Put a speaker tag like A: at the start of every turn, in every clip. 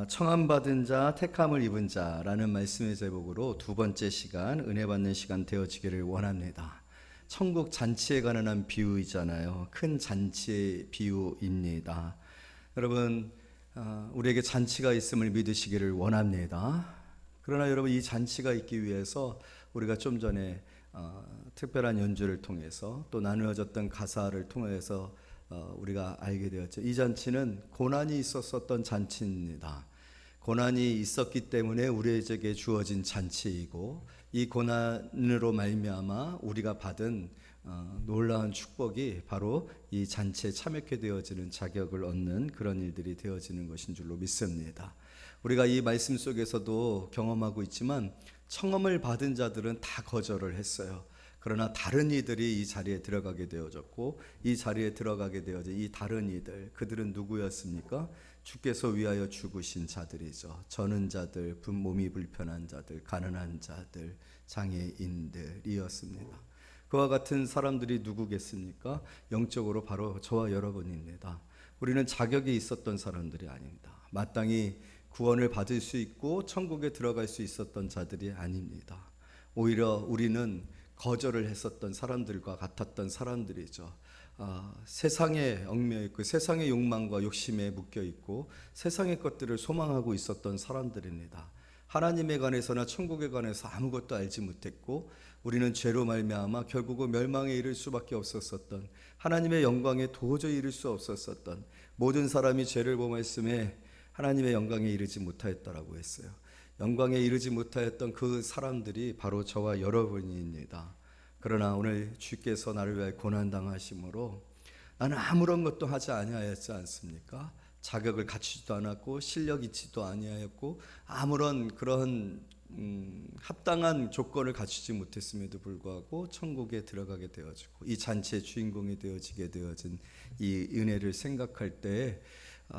A: 청함받은 자, 택함을 입은 자라는 말씀의 제목으로 두 번째 시간, 은혜 받는 시간 되어지기를 원합니다. 천국 잔치에 관한 비유이잖아요. 큰 잔치의 비유입니다. 여러분, 우리에게 잔치가 있음을 믿으시기를 원합니다. 그러나 여러분, 이 잔치가 있기 위해서 우리가 좀 전에 특별한 연주를 통해서 또 나누어졌던 가사를 통해서 우리가 알게 되었죠. 이 잔치는 고난이 있었던 잔치입니다. 고난이 있었기 때문에 우리에게 주어진 잔치이고, 이 고난으로 말미암아 우리가 받은 놀라운 축복이 바로 이 잔치에 참여하게 되어지는 자격을 얻는 그런 일들이 되어지는 것인 줄로 믿습니다. 우리가 이 말씀 속에서도 경험하고 있지만 청함을 받은 자들은 다 거절을 했어요. 그러나 다른 이들이 이 자리에 들어가게 되어졌고, 이 자리에 들어가게 되어진 이 다른 이들, 그들은 누구였습니까? 주께서 위하여 죽으신 자들이죠. 저는 자들, 몸이 불편한 자들, 가난한 자들, 장애인들이었습니다. 그와 같은 사람들이 누구겠습니까? 영적으로 바로 저와 여러분입니다. 우리는 자격이 있었던 사람들이 아닙니다. 마땅히 구원을 받을 수 있고 천국에 들어갈 수 있었던 자들이 아닙니다. 오히려 우리는 거절을 했었던 사람들과 같았던 사람들이죠. 세상에 얽매여 있고 세상의 욕망과 욕심에 묶여 있고 세상의 것들을 소망하고 있었던 사람들입니다. 하나님에 관해서나 천국에 관해서 아무것도 알지 못했고, 우리는 죄로 말미암아 결국은 멸망에 이를 수밖에 없었던, 하나님의 영광에 도저히 이를 수 없었던, 모든 사람이 죄를 범했음에 하나님의 영광에 이르지 못하였다라고 했어요. 영광에 이르지 못하였던 그 사람들이 바로 저와 여러분입니다. 그러나 오늘 주께서 나를 위하여 고난당하심으로 나는 아무런 것도 하지 아니하였지 않습니까? 자격을 갖추지도 않았고 실력 있지도 아니하였고 아무런 그런 합당한 조건을 갖추지 못했음에도 불구하고 천국에 들어가게 되어지고 이 잔치의 주인공이 되어지게 되어진 이 은혜를 생각할 때,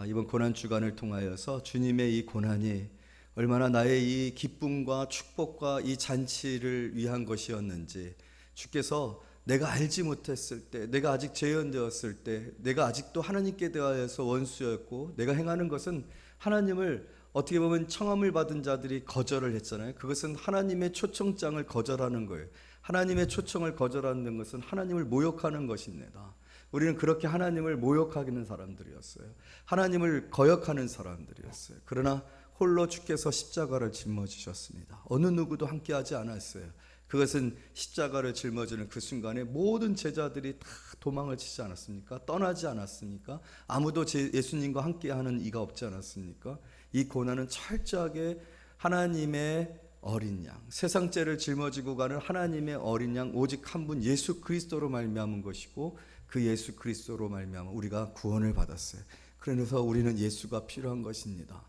A: 이번 고난 주간을 통하여서 주님의 이 고난이 얼마나 나의 이 기쁨과 축복과 이 잔치를 위한 것이었는지, 주께서 내가 알지 못했을 때, 내가 아직 재현되었을 때, 내가 아직도 하나님께 대하여서 원수였고, 내가 행하는 것은 하나님을 어떻게 보면 청함을 받은 자들이 거절을 했잖아요. 그것은 하나님의 초청장을 거절하는 거예요. 하나님의 초청을 거절하는 것은 하나님을 모욕하는 것입니다. 우리는 그렇게 하나님을 모욕하는 사람들이었어요. 하나님을 거역하는 사람들이었어요. 그러나 홀로 주께서 십자가를 짊어지셨습니다. 어느 누구도 함께하지 않았어요. 그것은 십자가를 짊어지는 그 순간에 모든 제자들이 다 도망을 치지 않았습니까? 떠나지 않았습니까? 아무도 예수님과 함께하는 이가 없지 않았습니까? 이 고난은 철저하게 하나님의 어린 양, 세상 죄를 짊어지고 가는 하나님의 어린 양, 오직 한 분 예수 그리스도로 말미암은 것이고, 그 예수 그리스도로 말미암아 우리가 구원을 받았어요. 그래서 우리는 예수가 필요한 것입니다.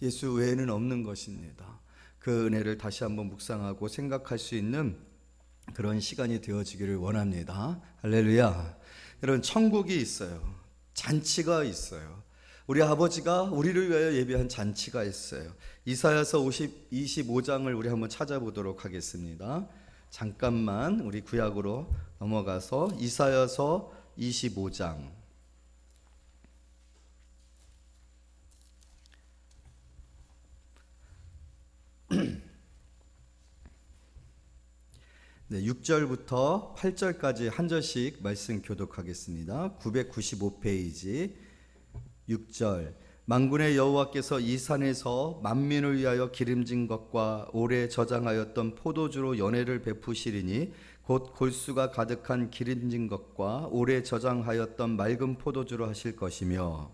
A: 예수 외에는 없는 것입니다. 그 은혜를 다시 한번 묵상하고 생각할 수 있는 그런 시간이 되어지기를 원합니다. 할렐루야. 여러분, 천국이 있어요. 잔치가 있어요. 우리 아버지가 우리를 위하여 예비한 잔치가 있어요. 이사야서 25장을 우리 한번 찾아보도록 하겠습니다. 잠깐만 우리 구약으로 넘어가서 이사야서 25장. 네, 6절부터 8절까지 한 절씩 말씀 교독하겠습니다. 995페이지 6절. 만군의 여호와께서 이 산에서 만민을 위하여 기름진 것과 오래 저장하였던 포도주로 연회를 베푸시리니 곧 골수가 가득한 기름진 것과 오래 저장하였던 맑은 포도주로 하실 것이며,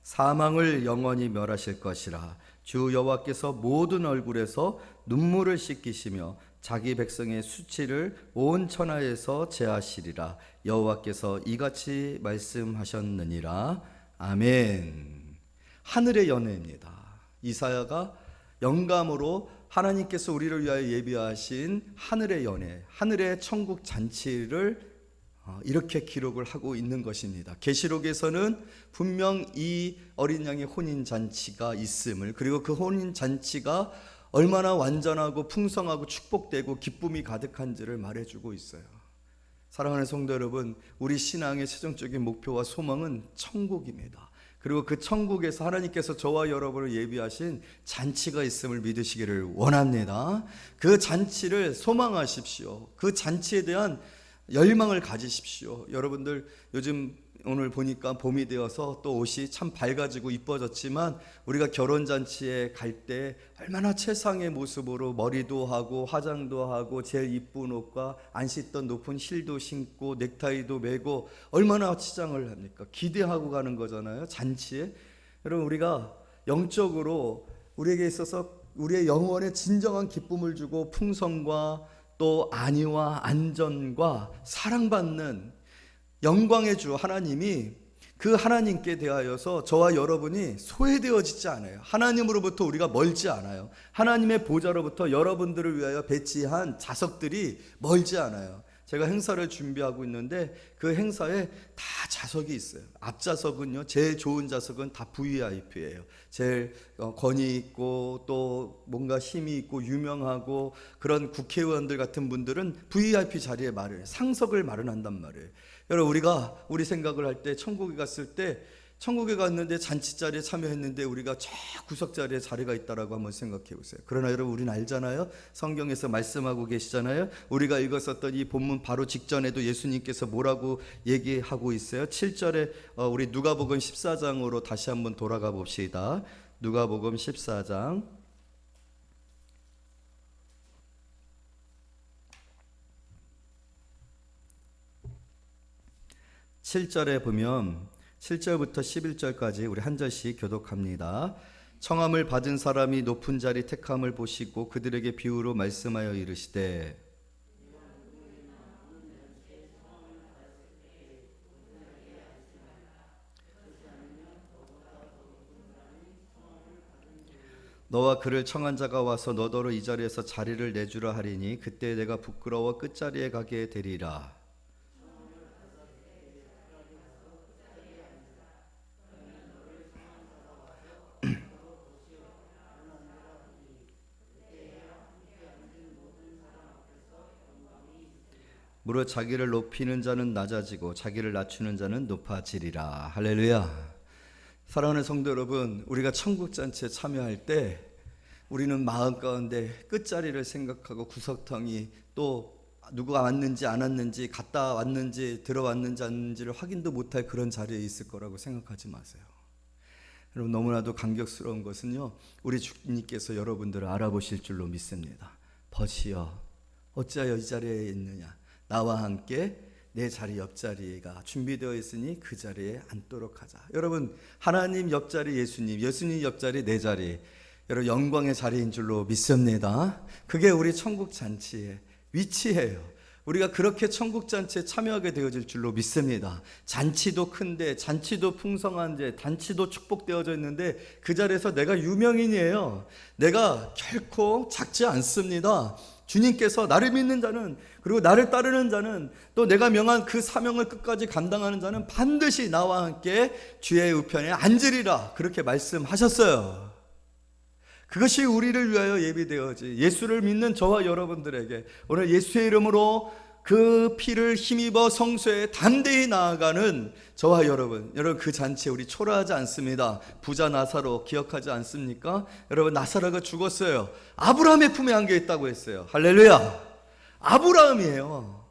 A: 사망을 영원히 멸하실 것이라. 주 여호와께서 모든 얼굴에서 눈물을 씻기시며 자기 백성의 수치를 온 천하에서 제하시리라. 여호와께서 이같이 말씀하셨느니라. 아멘. 하늘의 연회입니다. 이사야가 영감으로 하나님께서 우리를 위하여 예비하신 하늘의 연회, 하늘의 천국 잔치를 이렇게 기록을 하고 있는 것입니다. 계시록에서는 분명 이 어린 양의 혼인 잔치가 있음을, 그리고 그 혼인 잔치가 얼마나 완전하고 풍성하고 축복되고 기쁨이 가득한지를 말해주고 있어요. 사랑하는 성도 여러분, 우리 신앙의 최종적인 목표와 소망은 천국입니다. 그리고 그 천국에서 하나님께서 저와 여러분을 예비하신 잔치가 있음을 믿으시기를 원합니다. 그 잔치를 소망하십시오. 그 잔치에 대한 열망을 가지십시오. 여러분들 요즘 오늘 보니까 봄이 되어서 또 옷이 참 밝아지고 이뻐졌지만 우리가 결혼잔치에 갈 때 얼마나 최상의 모습으로 머리도 하고 화장도 하고 제일 이쁜 옷과 안 씻던 높은 힐도 신고 넥타이도 매고 얼마나 치장을 합니까? 기대하고 가는 거잖아요, 잔치에. 여러분, 우리가 영적으로 우리에게 있어서 우리의 영혼에 진정한 기쁨을 주고 풍성과 또 안위와 안전과 사랑받는 영광의 주 하나님이, 그 하나님께 대하여서 저와 여러분이 소외되어지지 않아요. 하나님으로부터 우리가 멀지 않아요. 하나님의 보좌로부터 여러분들을 위하여 배치한 좌석들이 멀지 않아요. 제가 행사를 준비하고 있는데 그 행사에 다 좌석이 있어요. 앞좌석은요, 제일 좋은 좌석은 다 VIP예요. 제일 권위 있고 또 뭔가 힘이 있고 유명하고 그런 국회의원들 같은 분들은 VIP 자리에 상석을 마련한단 말이에요. 여러분, 우리 생각을 할 때 천국에 갔을 때, 천국에 갔는데 잔치 자리에 참여했는데 우리가 저 구석 자리에 자리가 있다라고 한번 생각해 보세요. 그러나 여러분, 우리는 알잖아요. 성경에서 말씀하고 계시잖아요. 우리가 읽었었던 이 본문 바로 직전에도 예수님께서 뭐라고 얘기하고 있어요? 7절에 우리 누가복음 14장으로 다시 한번 돌아가 봅시다. 누가복음 14장 7절에 보면 7절부터 11절까지 우리 한 절씩 교독합니다. 청함을 받은 사람이 높은 자리 택함을 보시고 그들에게 비유로 말씀하여 이르시되, 너와 그를 청한 자가 와서 너더러 이 자리에서 자리를 내주라 하리니 그때 내가 부끄러워 끝자리에 가게 되리라. 무릇 자기를 높이는 자는 낮아지고 자기를 낮추는 자는 높아지리라. 할렐루야. 사랑하는 성도 여러분, 우리가 천국 잔치에 참여할 때 우리는 마음 가운데 끝자리를 생각하고 구석텅이 또 누가 왔는지 안 왔는지, 갔다 왔는지 들어왔는지 않는지를 확인도 못할 그런 자리에 있을 거라고 생각하지 마세요. 여러분, 너무나도 감격스러운 것은요, 우리 주님께서 여러분들을 알아보실 줄로 믿습니다. 벗이여 어찌하여 이 자리에 있느냐, 나와 함께 내 자리 옆자리가 준비되어 있으니 그 자리에 앉도록 하자. 여러분, 하나님 옆자리 예수님, 예수님 옆자리 내 자리, 여러분 영광의 자리인 줄로 믿습니다. 그게 우리 천국 잔치의 위치예요. 우리가 그렇게 천국 잔치에 참여하게 되어질 줄로 믿습니다. 잔치도 큰데, 잔치도 풍성한데, 잔치도 축복되어져 있는데 그 자리에서 내가 유명인이에요. 내가 결코 작지 않습니다. 주님께서 나를 믿는 자는, 그리고 나를 따르는 자는, 또 내가 명한 그 사명을 끝까지 감당하는 자는 반드시 나와 함께 주의 우편에 앉으리라, 그렇게 말씀하셨어요. 그것이 우리를 위하여 예비되어지 예수를 믿는 저와 여러분들에게 오늘 예수의 이름으로 그 피를 힘입어 성소에 담대히 나아가는 저와 여러분 그 잔치에 우리 초라하지 않습니다. 부자 나사로 기억하지 않습니까? 여러분, 나사로가 죽었어요. 아브라함의 품에 안겨 있다고 했어요. 할렐루야. 아브라함이에요.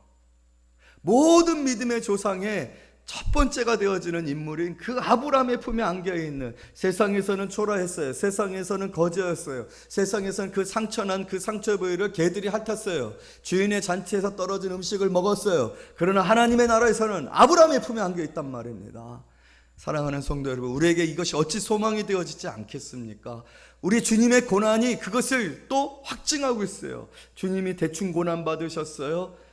A: 모든 믿음의 조상의 첫 번째가 되어지는 인물인 그 아브라함의 품에 안겨있는, 세상에서는 초라했어요. 세상에서는 거지였어요. 세상에서는 그 상처난 그 상처 부위를 개들이 핥았어요. 주인의 잔치에서 떨어진 음식을 먹었어요. 그러나 하나님의 나라에서는 아브라함의 품에 안겨있단 말입니다. 사랑하는 성도 여러분, 우리에게 이것이 어찌 소망이 되어지지 않겠습니까? 우리 주님의 고난이 그것을 또 확증하고 있어요. 주님이 대충 고난 받으셨어요?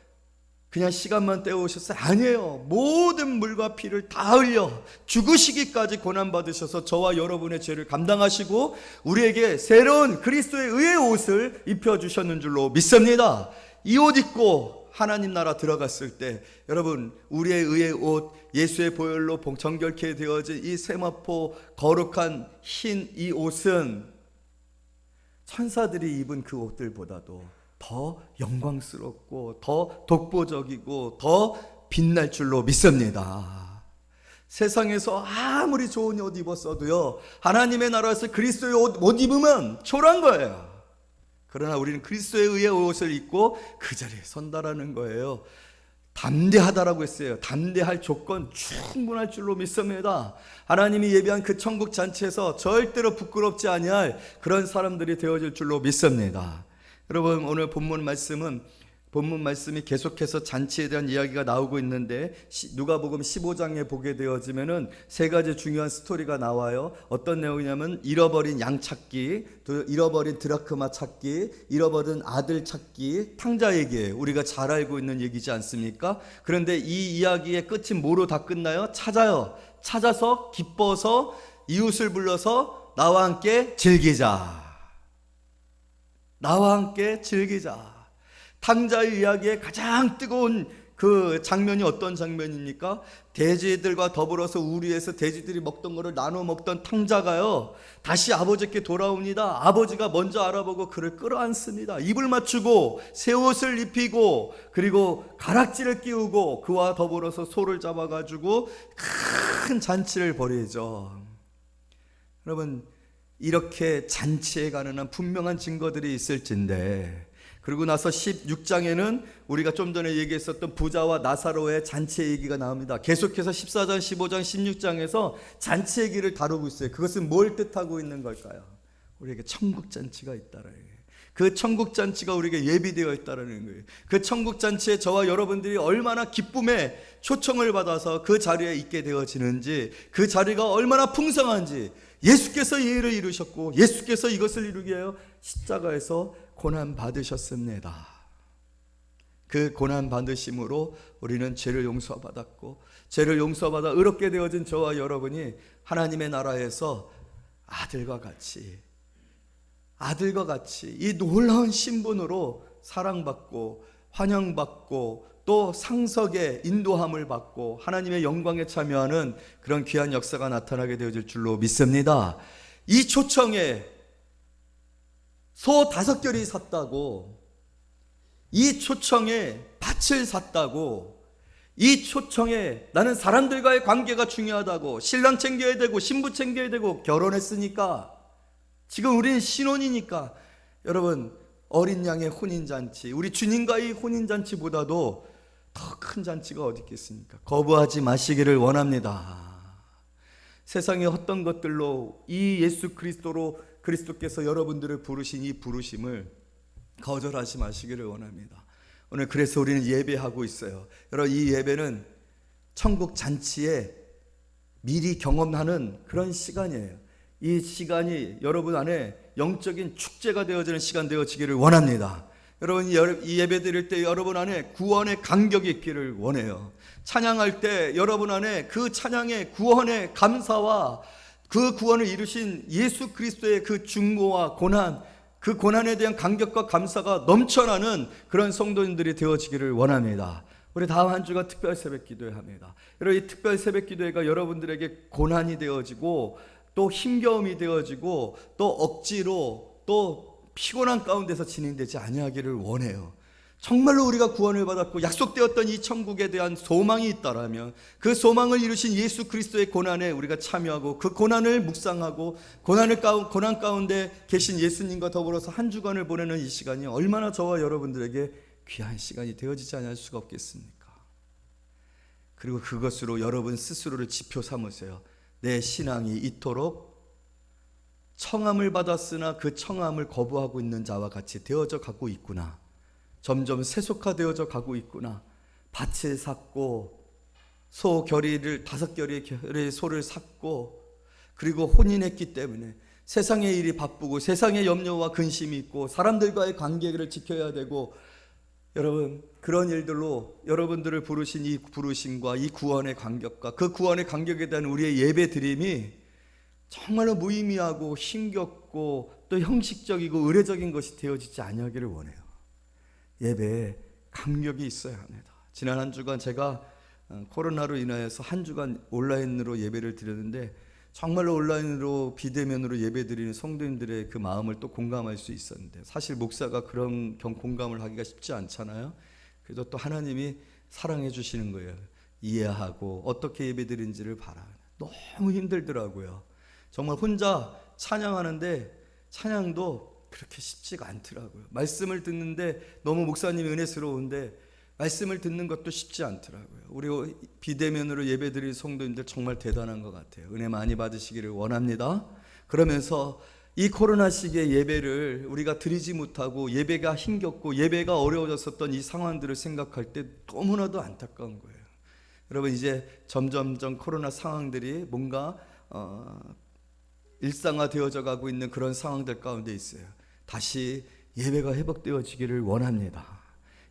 A: 그냥 시간만 때우셨어요? 아니에요. 모든 물과 피를 다 흘려 죽으시기까지 고난받으셔서 저와 여러분의 죄를 감당하시고 우리에게 새로운 그리스도의 의의 옷을 입혀주셨는 줄로 믿습니다. 이 옷 입고 하나님 나라 들어갔을 때 여러분, 우리의 의의 옷, 예수의 보혈로 정결케 되어진 이 세마포 거룩한 흰 이 옷은 천사들이 입은 그 옷들보다도 더 영광스럽고 더 독보적이고 더 빛날 줄로 믿습니다. 세상에서 아무리 좋은 옷 입었어도요, 하나님의 나라에서 그리스도의 옷 못 입으면 초라한 거예요. 그러나 우리는 그리스도에 의해 옷을 입고 그 자리에 선다라는 거예요. 담대하다라고 했어요. 담대할 조건 충분할 줄로 믿습니다. 하나님이 예비한 그 천국 잔치에서 절대로 부끄럽지 아니할 그런 사람들이 되어질 줄로 믿습니다. 여러분, 오늘 본문 말씀이 계속해서 잔치에 대한 이야기가 나오고 있는데, 누가복음 15장에 보게 되어지면은 세 가지 중요한 스토리가 나와요. 어떤 내용이냐면 잃어버린 양 찾기, 또 잃어버린 드라크마 찾기, 잃어버린 아들 찾기, 탕자 얘기예요. 우리가 잘 알고 있는 얘기지 않습니까? 그런데 이 이야기의 끝이 뭐로 다 끝나요? 찾아요. 찾아서 기뻐서 이웃을 불러서 나와 함께 즐기자. 나와 함께 즐기자. 탕자의 이야기의 가장 뜨거운 그 장면이 어떤 장면입니까? 돼지들과 더불어서 우리에서 돼지들이 먹던 거를 나눠 먹던 탕자가요, 다시 아버지께 돌아옵니다. 아버지가 먼저 알아보고 그를 끌어안습니다. 입을 맞추고 새 옷을 입히고 그리고 가락지를 끼우고 그와 더불어서 소를 잡아가지고 큰 잔치를 벌이죠. 여러분, 이렇게 잔치에 관한 분명한 증거들이 있을진데, 그리고 나서 16장에는 우리가 좀 전에 얘기했었던 부자와 나사로의 잔치 얘기가 나옵니다. 계속해서 14장, 15장, 16장에서 잔치 얘기를 다루고 있어요. 그것은 뭘 뜻하고 있는 걸까요? 우리에게 천국 잔치가 있다라는 거예요. 그 천국 잔치가 우리에게 예비되어 있다라는 거예요. 그 천국 잔치에 저와 여러분들이 얼마나 기쁨에 초청을 받아서 그 자리에 있게 되어지는지, 그 자리가 얼마나 풍성한지, 예수께서 이 일을 이루셨고 예수께서 이것을 이루기 위하여 십자가에서 고난 받으셨습니다. 그 고난 받으심으로 우리는 죄를 용서받았고, 죄를 용서받아 의롭게 되어진 저와 여러분이 하나님의 나라에서 아들과 같이 이 놀라운 신분으로 사랑받고 환영받고 또 상석의 인도함을 받고 하나님의 영광에 참여하는 그런 귀한 역사가 나타나게 되어질 줄로 믿습니다. 이 초청에 소 5결이 샀다고, 이 초청에 밭을 샀다고, 이 초청에 나는 사람들과의 관계가 중요하다고, 신랑 챙겨야 되고 신부 챙겨야 되고, 결혼했으니까 지금 우리는 신혼이니까, 여러분, 어린 양의 혼인잔치, 우리 주님과의 혼인잔치보다도 더 큰 잔치가 어디 있겠습니까? 거부하지 마시기를 원합니다. 세상의 어떤 것들로 이 예수 그리스도께서 여러분들을 부르신 이 부르심을 거절하지 마시기를 원합니다. 오늘 그래서 우리는 예배하고 있어요. 여러분, 이 예배는 천국 잔치에 미리 경험하는 그런 시간이에요. 이 시간이 여러분 안에 영적인 축제가 되어지는 시간 되어지기를 원합니다. 여러분, 이 예배 드릴 때 여러분 안에 구원의 감격이 있기를 원해요. 찬양할 때 여러분 안에 그 찬양의 구원의 감사와 그 구원을 이루신 예수 그리스도의 그 중보와 고난, 그 고난에 대한 감격과 감사가 넘쳐나는 그런 성도님들이 되어지기를 원합니다. 우리 다음 한 주가 특별 새벽 기도회 합니다. 여러분, 이 특별 새벽 기도회가 여러분들에게 고난이 되어지고 또 힘겨움이 되어지고 또 억지로 또 피곤한 가운데서 진행되지 아니하기를 원해요. 정말로 우리가 구원을 받았고 약속되었던 이 천국에 대한 소망이 있다라면, 그 소망을 이루신 예수 그리스도의 고난에 우리가 참여하고 그 고난을 묵상하고 고난 가운데 계신 예수님과 더불어서 한 주간을 보내는 이 시간이 얼마나 저와 여러분들에게 귀한 시간이 되어지지 않을 수가 없겠습니까? 그리고 그것으로 여러분 스스로를 지표 삼으세요. 내 신앙이 이토록 청함을 받았으나 그 청함을 거부하고 있는 자와 같이 되어져 가고 있구나. 점점 세속화되어져 가고 있구나. 밭을 샀고 소 결의를 5결의 소를 샀고, 그리고 혼인했기 때문에 세상의 일이 바쁘고 세상의 염려와 근심이 있고 사람들과의 관계를 지켜야 되고, 여러분, 그런 일들로 여러분들을 부르신 이 부르심과 이 구원의 감격과 그 구원의 감격에 대한 우리의 예배 드림이 정말로 무의미하고 힘겹고 또 형식적이고 의례적인 것이 되어지지 아니하기를 원해요. 예배에 감격이 있어야 합니다. 지난 한 주간 제가 코로나로 인하여서 한 주간 온라인으로 예배를 드렸는데 정말로 온라인으로 비대면으로 예배드리는 성도님들의 그 마음을 또 공감할 수 있었는데, 사실 목사가 그런 공감을 하기가 쉽지 않잖아요. 그래도 또 하나님이 사랑해 주시는 거예요. 이해하고 어떻게 예배드리는지를 봐라. 너무 힘들더라고요. 정말 혼자 찬양하는데 찬양도 그렇게 쉽지가 않더라고요. 말씀을 듣는데 너무 목사님이 은혜스러운데 말씀을 듣는 것도 쉽지 않더라고요. 우리 비대면으로 예배드릴 성도님들 정말 대단한 것 같아요. 은혜 많이 받으시기를 원합니다. 그러면서 이 코로나 시기의 예배를 우리가 드리지 못하고 예배가 힘겹고 예배가 어려워졌었던 이 상황들을 생각할 때 너무나도 안타까운 거예요. 여러분, 이제 점점점 코로나 상황들이 뭔가 일상화되어져 가고 있는 그런 상황들 가운데 있어요. 다시 예배가 회복되어지기를 원합니다.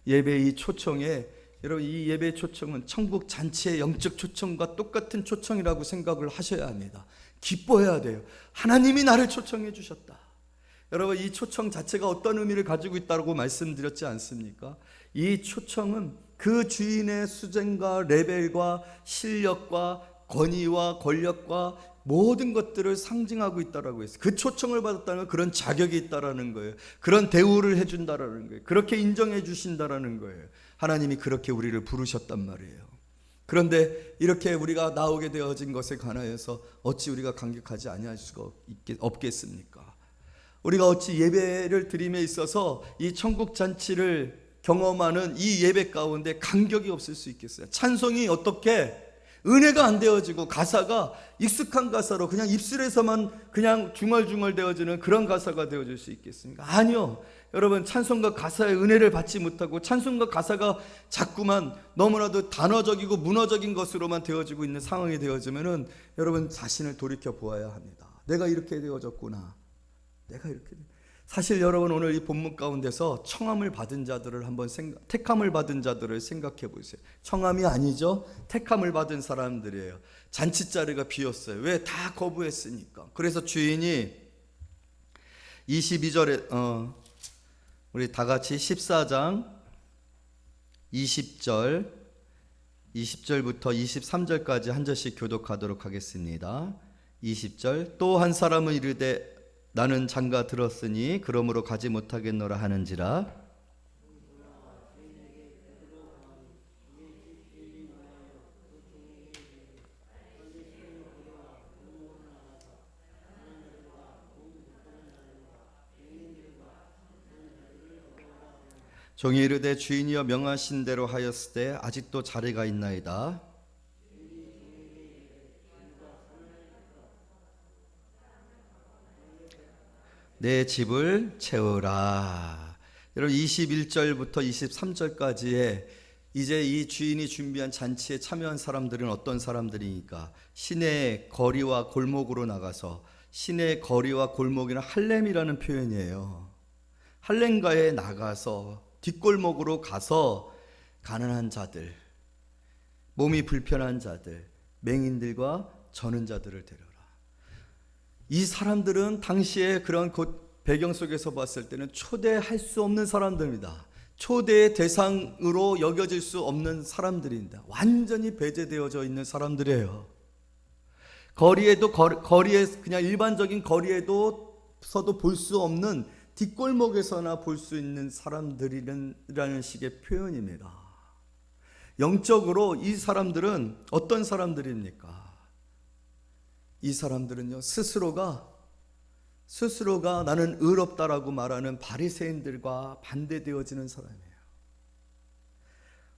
A: 예배 이 초청에, 여러분, 이 예배 초청은 천국 잔치의 영적 초청과 똑같은 초청이라고 생각을 하셔야 합니다. 기뻐해야 돼요. 하나님이 나를 초청해 주셨다. 여러분, 이 초청 자체가 어떤 의미를 가지고 있다고 말씀드렸지 않습니까? 이 초청은 그 주인의 수준과 레벨과 실력과 권위와 권력과 모든 것들을 상징하고 있다라고 했어요. 그 초청을 받았다는 건 그런 자격이 있다라는 거예요. 그런 대우를 해준다라는 거예요. 그렇게 인정해 주신다라는 거예요. 하나님이 그렇게 우리를 부르셨단 말이에요. 그런데 이렇게 우리가 나오게 되어진 것에 관하여서 어찌 우리가 감격하지 아니할 수가 없겠습니까? 우리가 어찌 예배를 드림에 있어서 이 천국 잔치를 경험하는 이 예배 가운데 감격이 없을 수 있겠어요? 찬송이 어떻게 은혜가 안 되어지고 가사가 익숙한 가사로 그냥 입술에서만 그냥 중얼중얼 되어지는 그런 가사가 되어질 수 있겠습니까? 아니요. 여러분, 찬송과 가사의 은혜를 받지 못하고 찬송과 가사가 자꾸만 너무나도 단어적이고 문어적인 것으로만 되어지고 있는 상황이 되어지면은 여러분 자신을 돌이켜 보아야 합니다. 내가 이렇게 되어졌구나. 내가 이렇게. 사실 여러분, 오늘 이 본문 가운데서 청함을 받은 자들을 한번 택함을 받은 자들을 생각해 보세요. 청함이 아니죠. 택함을 받은 사람들이에요. 잔치 자리가 비었어요. 왜? 다 거부했으니까. 그래서 주인이 22절에 우리 다 같이 14장 20절부터 23절까지 한 절씩 교독하도록 하겠습니다. 20절. 또 한 사람은 이르되 나는 장가 들었으니 그러므로 가지 못하겠노라 하는지라. 종이 이르되 주인이여 명하신 대로 하였을 때 아직도 자리가 있나이다. 내 집을 채우라. 여러분, 21절부터 23절까지의 이제 이 주인이 준비한 잔치에 참여한 사람들은 어떤 사람들이니까 시내 거리와 골목으로 나가서, 시내 거리와 골목이나 할렘이라는 표현이에요. 할렘가에 나가서 뒷골목으로 가서 가난한 자들, 몸이 불편한 자들, 맹인들과 저는 자들을 데려라. 이 사람들은 당시에 그런 배경 속에서 봤을 때는 초대할 수 없는 사람들입니다. 초대의 대상으로 여겨질 수 없는 사람들입니다. 완전히 배제되어져 있는 사람들이에요. 거리에 그냥 일반적인 거리에서도 볼 수 없는 뒷골목에서나 볼 수 있는 사람들이라는 식의 표현입니다. 영적으로 이 사람들은 어떤 사람들입니까? 이 사람들은요, 스스로가 나는 의롭다라고 말하는 바리새인들과 반대되어지는 사람이에요.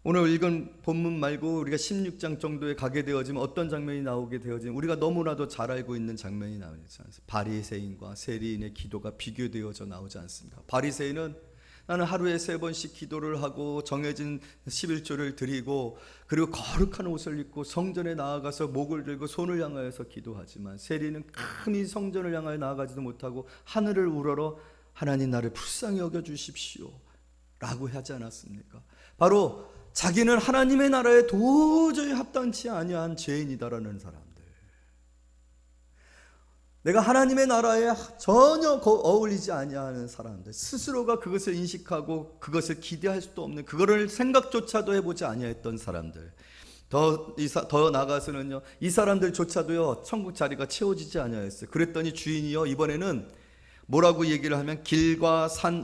A: 오늘 읽은 본문 말고 우리가 16장 정도에 가게 되어지면 어떤 장면이 나오게 되어지면 우리가 너무나도 잘 알고 있는 장면이 나오지 않습니까? 바리새인과 세리인의 기도가 비교되어져 나오지 않습니까? 바리새인은 나는 하루에 3번씩 기도를 하고 정해진 11조를 드리고 그리고 거룩한 옷을 입고 성전에 나아가서 목을 들고 손을 향하여서 기도하지만, 세리는 감히 성전을 향하여 나아가지도 못하고 하늘을 우러러 하나님 나를 불쌍히 여겨주십시오 라고 하지 않았습니까? 바로 자기는 하나님의 나라에 도저히 합당치 아니한 죄인이다라는 사람들, 내가 하나님의 나라에 전혀 어울리지 아니하는 사람들, 스스로가 그것을 인식하고 그것을 기대할 수도 없는, 그거를 생각조차도 해보지 아니했던 사람들, 더 나아가서는요, 이 사람들조차도요 천국 자리가 채워지지 아니하였어요. 그랬더니 주인이요 이번에는 뭐라고 얘기를 하면, 길과 산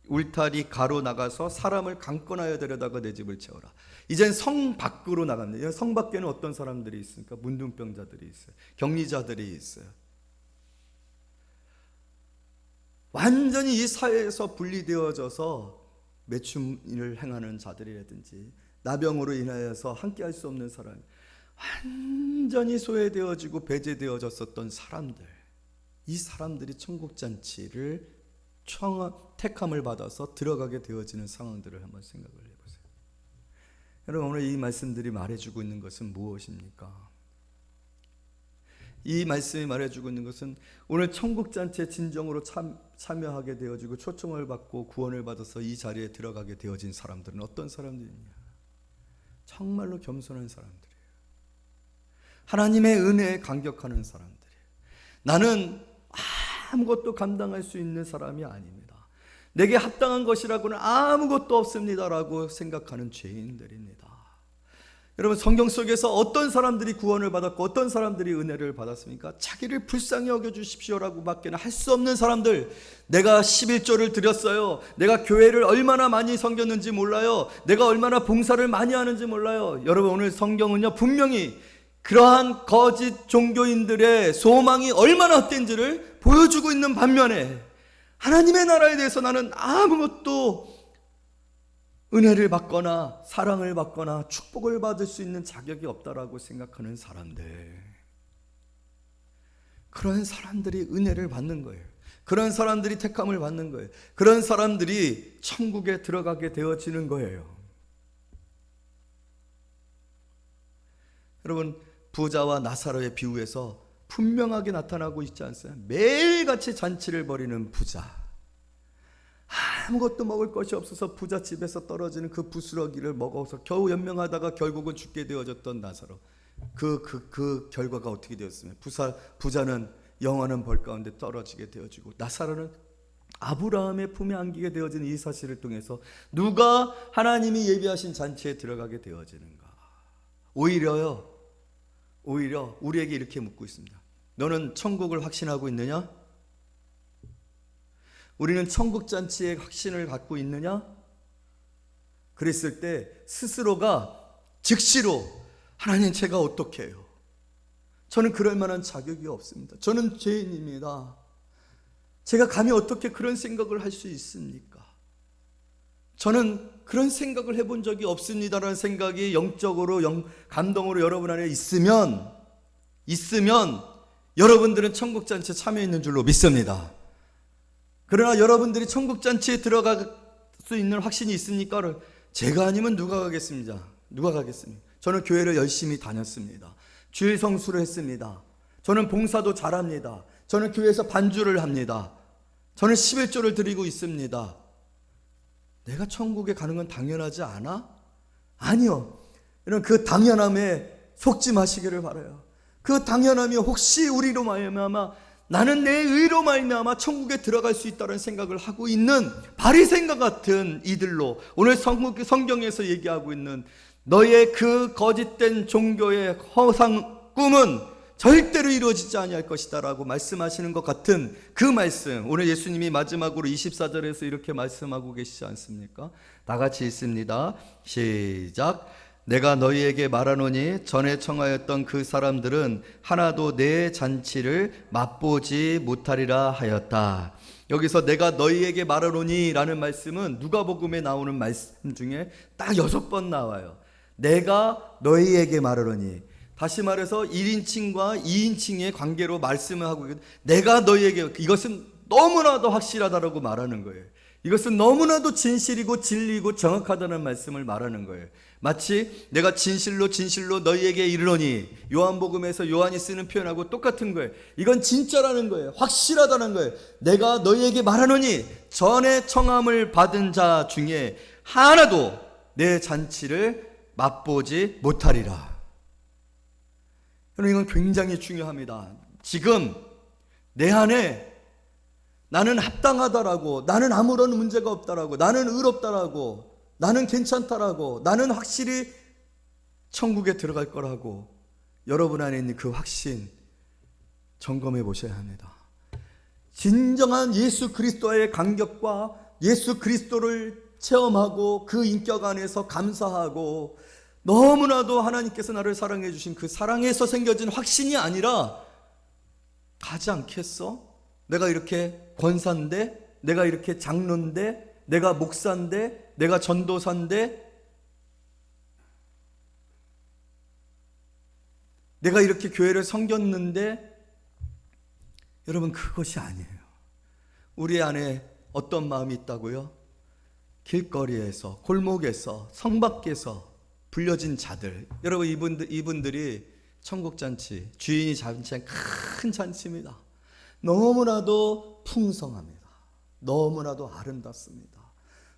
A: 울타리 가로 나가서 사람을 강권하여 데려다가 내 집을 채워라. 이젠 성 밖으로 나갑니다. 성 밖에는 어떤 사람들이 있습니까? 문둥병자들이 있어요. 격리자들이 있어요. 완전히 이 사회에서 분리되어져서 매춘을 행하는 자들이라든지 나병으로 인하여서 함께할 수 없는 사람, 완전히 소외되어지고 배제되어졌었던 사람들, 이 사람들이 천국잔치를 택함을 받아서 들어가게 되어지는 상황들을 한번 생각을 해보세요. 여러분, 오늘 이 말씀들이 말해주고 있는 것은 무엇입니까? 이 말씀이 말해주고 있는 것은 오늘 천국잔치에 진정으로 참여하게 되어지고 초청을 받고 구원을 받아서 이 자리에 들어가게 되어진 사람들은 어떤 사람들이냐? 정말로 겸손한 사람들이에요. 하나님의 은혜에 감격하는 사람들이에요. 나는 아무것도 감당할 수 있는 사람이 아닙니다. 내게 합당한 것이라고는 아무것도 없습니다라고 생각하는 죄인들입니다. 여러분, 성경 속에서 어떤 사람들이 구원을 받았고 어떤 사람들이 은혜를 받았습니까? 자기를 불쌍히 여겨주십시오라고 밖에는 할 수 없는 사람들. 내가 11조를 드렸어요. 내가 교회를 얼마나 많이 섬겼는지 몰라요. 내가 얼마나 봉사를 많이 하는지 몰라요. 여러분, 오늘 성경은요 분명히 그러한 거짓 종교인들의 소망이 얼마나 헛된지를 보여주고 있는 반면에, 하나님의 나라에 대해서 나는 아무것도 은혜를 받거나 사랑을 받거나 축복을 받을 수 있는 자격이 없다라고 생각하는 사람들, 그런 사람들이 은혜를 받는 거예요. 그런 사람들이 택함을 받는 거예요. 그런 사람들이 천국에 들어가게 되어지는 거예요. 여러분, 부자와 나사로의 비유에서 분명하게 나타나고 있지 않습니까? 매일같이 잔치를 벌이는 부자, 아무것도 먹을 것이 없어서 부자 집에서 떨어지는 그 부스러기를 먹어서 겨우 연명하다가 결국은 죽게 되어졌던 나사로, 그 결과가 어떻게 되었습니까? 부자는 영원한 벌 가운데 떨어지게 되어지고, 나사로는 아브라함의 품에 안기게 되어진 이 사실을 통해서 누가 하나님이 예비하신 잔치에 들어가게 되어지는가? 오히려 우리에게 이렇게 묻고 있습니다. 너는 천국을 확신하고 있느냐? 우리는 천국잔치의 확신을 갖고 있느냐? 그랬을 때 스스로가 즉시로, 하나님, 제가 어떻게 해요? 저는 그럴 만한 자격이 없습니다. 저는 죄인입니다. 제가 감히 어떻게 그런 생각을 할 수 있습니까? 저는 그런 생각을 해본 적이 없습니다라는 생각이 영적으로, 감동으로 여러분 안에 있으면 여러분들은 천국잔치에 참여했는 줄로 믿습니다. 그러나 여러분들이 천국잔치에 들어갈 수 있는 확신이 있습니까? 제가 아니면 누가 가겠습니다. 저는 교회를 열심히 다녔습니다. 주일 성수를 했습니다. 저는 봉사도 잘합니다. 저는 교회에서 반주를 합니다. 저는 11조를 드리고 있습니다. 내가 천국에 가는 건 당연하지 않아? 아니요. 여러분, 그 당연함에 속지 마시기를 바라요. 그 당연함이 혹시 우리로 말미암아, 나는 내 의로 말미암아 천국에 들어갈 수 있다는 생각을 하고 있는 바리새인과 같은 이들로, 오늘 성경에서 얘기하고 있는 너의 그 거짓된 종교의 허상 꿈은 절대로 이루어지지 아니할 것이다 라고 말씀하시는 것 같은 그 말씀, 오늘 예수님이 마지막으로 24절에서 이렇게 말씀하고 계시지 않습니까? 다 같이 읽습니다. 시작. 내가 너희에게 말하노니 전에 청하였던 그 사람들은 하나도 내 잔치를 맛보지 못하리라 하였다. 여기서 내가 너희에게 말하노니 라는 말씀은 누가복음에 나오는 말씀 중에 딱 6번 나와요. 내가 너희에게 말하노니, 다시 말해서 1인칭과 2인칭의 관계로 말씀을 하고 있거든요. 내가 너희에게, 이것은 너무나도 확실하다라고 말하는 거예요. 이것은 너무나도 진실이고 진리고 정확하다는 말씀을 말하는 거예요. 마치 내가 진실로 너희에게 이르노니, 요한복음에서 요한이 쓰는 표현하고 똑같은 거예요. 이건 진짜라는 거예요. 확실하다는 거예요. 내가 너희에게 말하노니 전에 청함을 받은 자 중에 하나도 내 잔치를 맛보지 못하리라. 여러분, 이건 굉장히 중요합니다. 지금 내 안에 나는 합당하다라고, 나는 아무런 문제가 없다라고, 나는 의롭다라고, 나는 괜찮다라고, 나는 확실히 천국에 들어갈 거라고 여러분 안에 있는 그 확신 점검해 보셔야 합니다. 진정한 예수 그리스도의 감격과 예수 그리스도를 체험하고 그 인격 안에서 감사하고 너무나도 하나님께서 나를 사랑해 주신 그 사랑에서 생겨진 확신이 아니라 가지 않겠어? 내가 이렇게 권사인데, 내가 이렇게 장로인데, 내가 목사인데, 내가 전도사인데, 내가 이렇게 교회를 섬겼는데, 여러분 그것이 아니에요. 우리 안에 어떤 마음이 있다고요? 길거리에서, 골목에서, 성 밖에서 불려진 자들. 여러분 이분들이 천국잔치, 주인이 잔치한 큰 잔치입니다. 너무나도 풍성합니다. 너무나도 아름답습니다.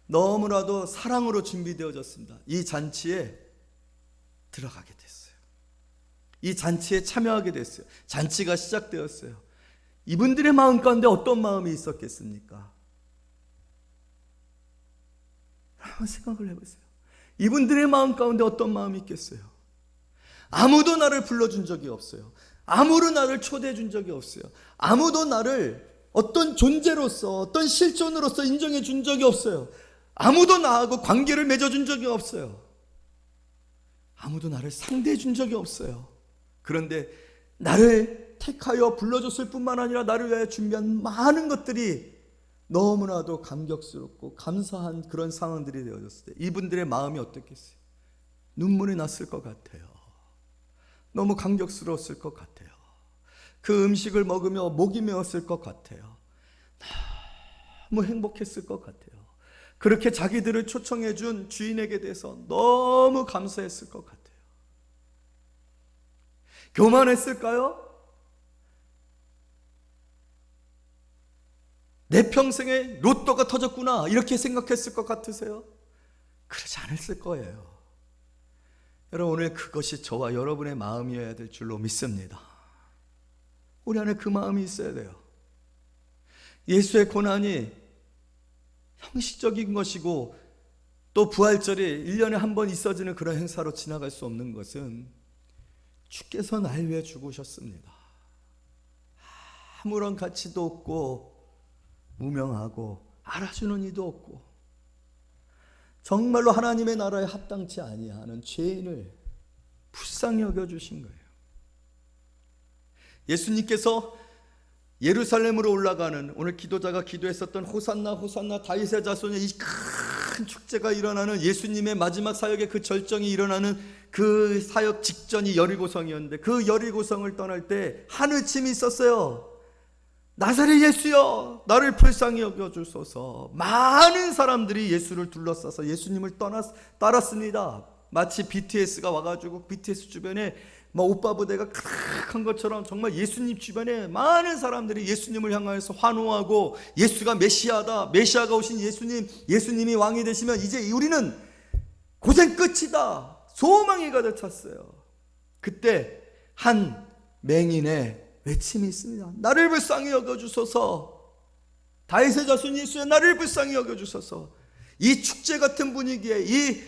A: 너무나도 사랑으로 준비되어졌습니다. 이 잔치에 들어가게 됐어요. 이 잔치에 참여하게 됐어요. 잔치가 시작되었어요. 이분들의 마음 가운데 어떤 마음이 있었겠습니까? 한번 생각을 해보세요. 이분들의 마음 가운데 어떤 마음이 있겠어요? 아무도 나를 불러준 적이 없어요. 아무도 나를 초대해 준 적이 없어요. 아무도 나를 어떤 존재로서, 어떤 실존으로서 인정해 준 적이 없어요. 아무도 나하고 관계를 맺어준 적이 없어요. 아무도 나를 상대해 준 적이 없어요. 그런데 나를 택하여 불러줬을 뿐만 아니라 나를 위해 준비한 많은 것들이 너무나도 감격스럽고 감사한 그런 상황들이 되어졌을 때 이분들의 마음이 어떻겠어요? 눈물이 났을 것 같아요. 너무 감격스러웠을 것 같아요. 그 음식을 먹으며 목이 메었을 것 같아요. 너무 행복했을 것 같아요. 그렇게 자기들을 초청해 준 주인에게 대해서 너무 감사했을 것 같아요. 교만했을까요? 내 평생에 로또가 터졌구나 이렇게 생각했을 것 같으세요? 그러지 않았을 거예요. 여러분 오늘 그것이 저와 여러분의 마음이어야 될 줄로 믿습니다. 우리 안에 그 마음이 있어야 돼요. 예수의 고난이 형식적인 것이고 또 부활절이 1년에 한 번 있어지는 그런 행사로 지나갈 수 없는 것은 주께서 날 위해 죽으셨습니다. 아무런 가치도 없고 무명하고 알아주는 이도 없고 정말로 하나님의 나라에 합당치 아니하는 죄인을 불쌍히 여겨주신 거예요. 예수님께서 예루살렘으로 올라가는 오늘 기도자가 기도했었던 호산나 호산나 다윗의 자손의 이 큰 축제가 일어나는 예수님의 마지막 사역의 그 절정이 일어나는 그 사역 직전이 여리고성이었는데 그 여리고성을 떠날 때 하늘침이 있었어요. 나사렛 예수여 나를 불쌍히 여겨주소서. 많은 사람들이 예수를 둘러싸서 예수님을 따랐습니다. 마치 BTS가 와가지고 BTS 주변에 막 오빠 부대가 크한 것처럼 정말 예수님 주변에 많은 사람들이 예수님을 향하여서 환호하고 예수가 메시아다, 메시아가 오신 예수님이 왕이 되시면 이제 우리는 고생 끝이다, 소망이 가득 찼어요. 그때 한 맹인의 외침이 있습니다. 나를 불쌍히 여겨주소서. 다윗의 자손 예수여 나를 불쌍히 여겨주소서. 이 축제 같은 분위기에 이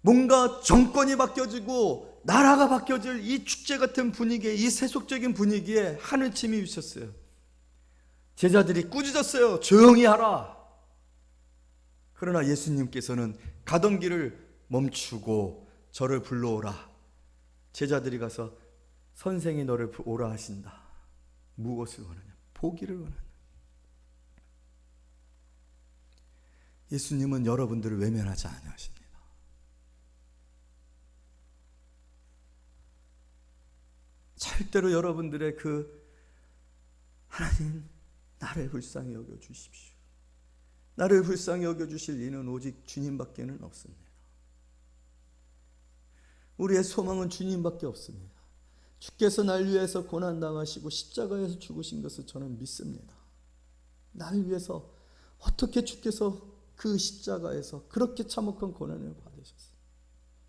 A: 뭔가 정권이 바뀌어지고 나라가 바뀌어질 이 축제 같은 분위기에 이 세속적인 분위기에 하늘침이 있었어요. 제자들이 꾸짖었어요. 조용히 하라. 그러나 예수님께서는 가던 길을 멈추고 저를 불러오라. 제자들이 가서 선생이 너를 오라 하신다. 무엇을 원하냐? 보기를 원하냐? 예수님은 여러분들을 외면하지 아니하십니다. 절대로 여러분들의 그 하나님 나를 불쌍히 여겨주십시오. 나를 불쌍히 여겨주실 이는 오직 주님밖에는 없습니다. 우리의 소망은 주님밖에 없습니다. 주께서 날 위해서 고난당하시고 십자가에서 죽으신 것을 저는 믿습니다. 날 위해서 어떻게 주께서 그 십자가에서 그렇게 참혹한 고난을 받으셨어요.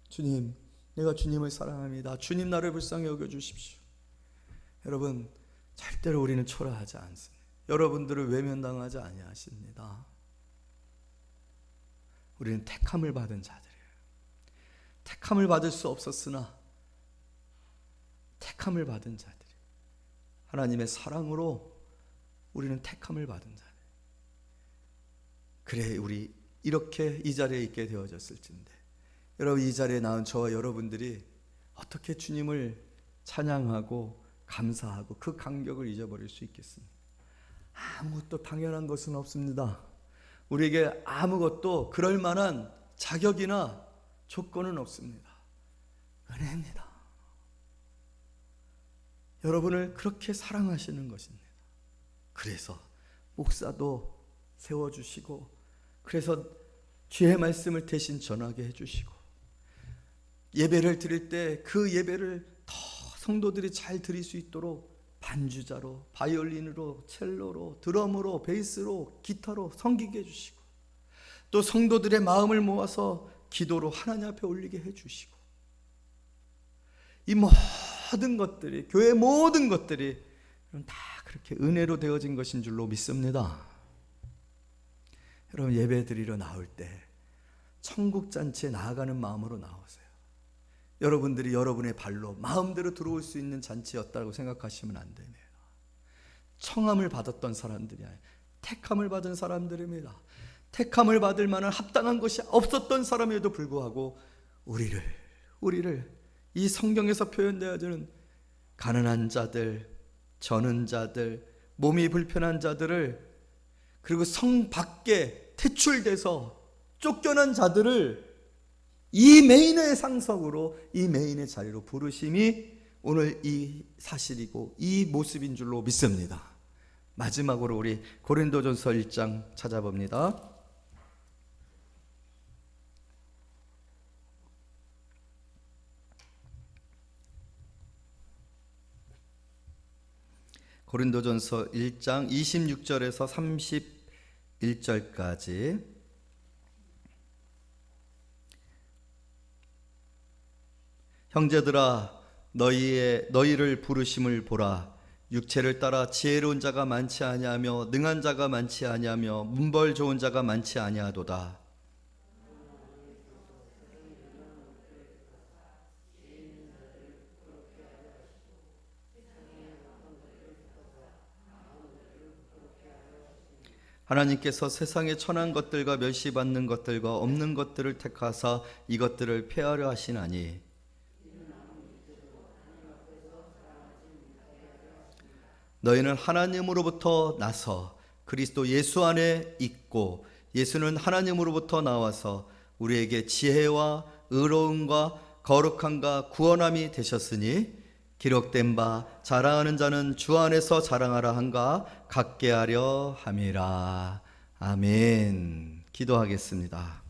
A: 주님, 내가 주님을 사랑합니다. 주님 나를 불쌍히 여겨주십시오. 여러분, 절대로 우리는 초라하지 않습니다. 여러분들을 외면당하지 아니하십니다. 우리는 택함을 받은 자들이에요. 택함을 받을 수 없었으나 택함을 받은 자들이, 하나님의 사랑으로 우리는 택함을 받은 자들. 그래 우리 이렇게 이 자리에 있게 되어졌을진데, 여러분 이 자리에 나온 저와 여러분들이 어떻게 주님을 찬양하고 감사하고 그 감격을 잊어버릴 수 있겠습니까? 아무것도 당연한 것은 없습니다. 우리에게 아무것도 그럴 만한 자격이나 조건은 없습니다. 은혜입니다. 여러분을 그렇게 사랑하시는 것입니다. 그래서 목사도 세워주시고, 그래서 주의 말씀을 대신 전하게 해주시고, 예배를 드릴 때 그 예배를 더 성도들이 잘 드릴 수 있도록 반주자로, 바이올린으로, 첼로로, 드럼으로, 베이스로, 기타로 섬기게 해주시고, 또 성도들의 마음을 모아서 기도로 하나님 앞에 올리게 해주시고, 이 모든 것들이, 교회 모든 것들이 다 그렇게 은혜로 되어진 것인 줄로 믿습니다. 여러분 예배 드리러 나올 때 천국 잔치에 나아가는 마음으로 나오세요. 여러분들이 여러분의 발로 마음대로 들어올 수 있는 잔치였다고 생각하시면 안 됩니다. 청함을 받았던 사람들이 아니에요. 택함을 받은 사람들입니다. 택함을 받을 만한 합당한 것이 없었던 사람에도 불구하고 우리를 이 성경에서 표현되어지는 가난한 자들, 저는 자들, 몸이 불편한 자들을, 그리고 성 밖에 퇴출돼서 쫓겨난 자들을 이 메인의 상석으로, 이 메인의 자리로 부르심이 오늘 이 사실이고 이 모습인 줄로 믿습니다. 마지막으로 우리 고린도전서 1장 찾아봅니다. 고린도전서 1장 26절에서 31절까지. 형제들아, 너희를 부르심을 보라. 육체를 따라 지혜로운 자가 많지 아니하며 능한 자가 많지 아니하며 문벌 좋은 자가 많지 아니하도다. 하나님께서 세상에 천한 것들과 멸시받는 것들과 없는 것들을 택하사 이것들을 폐하려 하시나니, 너희는 하나님으로부터 나서 그리스도 예수 안에 있고, 예수는 하나님으로부터 나와서 우리에게 지혜와 의로움과 거룩함과 구원함이 되셨으니, 기록된 바 자랑하는 자는 주 안에서 자랑하라 한가 갖게 하려 함이라. 아멘. 기도하겠습니다.